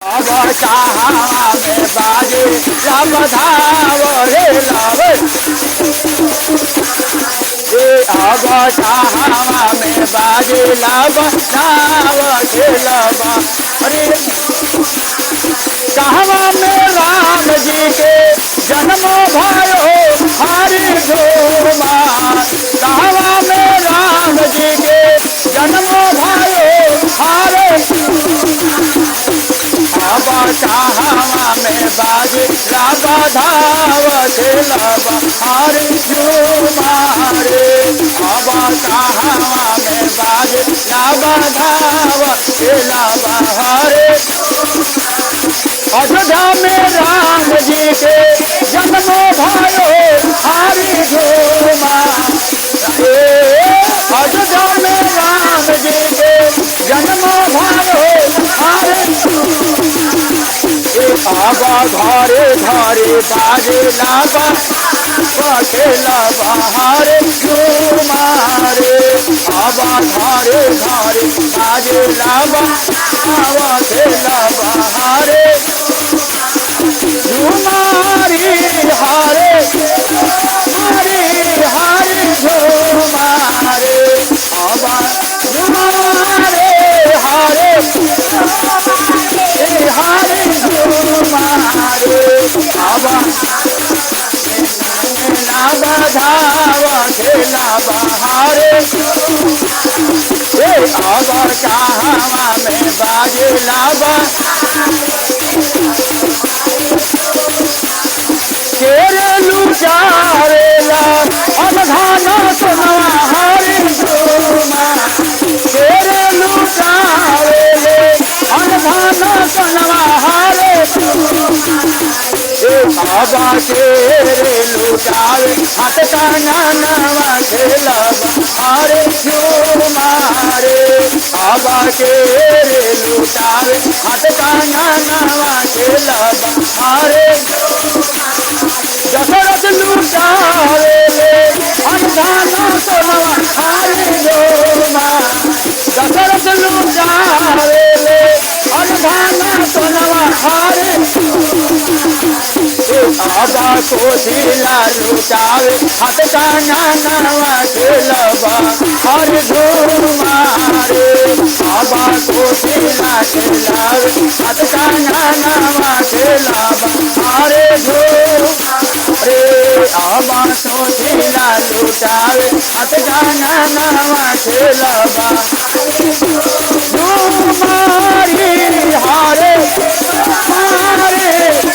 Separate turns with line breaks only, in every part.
अब चाहा में बाजे लब धाव रे लब अब चाहा में बाजे लब धाव के लब। अरे कहवा में राम जी के जन्म भयो हरि झूमा। कहवा में राम जी के जन्म भयो हरि अब चाहवा में बाजे लब धाव के लब हरि झूमारे। अब चाहवा में बाजे लब धाव के लब हरे। अयोध्या में राम जी के जन्म भयो हरि झूमा। अयोध्या में राम जी के जन्म भयो हरि। अब घरे घरे बाजे लब के लब हरि झूमारे। अब घरे घरे बाजे लब के लब हरे झूमारी हरे हरे हरे झूमारे। अब झूमारे हरे हरे झूमारे। अब लब धाव के लब हरे। अब चाहवा में बाजे लब तेरे लुचारेला अनधाना सुनवा हरि झूमा। तेरे लुचारेले अनधाना सुनवा हरि। बाबा तेरे लुटावे हाथ का नानवा खेलब हरि झूमारे। बाबा तेरे लुटावे हाथ का नानवा खेलब हरि। दशरथ लुटावे अनधाना सोनवा हरि झूमा। दशरथ लुटावे अनधाना सोनवा हरि। अब कोशिला लुटावे हाथ का नानवा खेलब हरि झूमारे। अब कोशिला खेलावे हाथ का नानवा खेलब हरि झूमारे। अब कोशिला लुटावे हाथ का नानवा खेलब झूमारी हरे हरे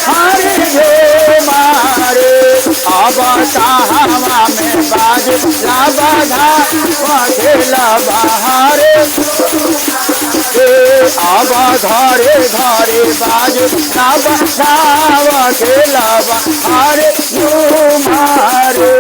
हरे झूमारे। अब चाहवा में बाजे लब धाव के लब हरे। अब घरे घरे बाजे लब धाव के लब हरि झूमारे।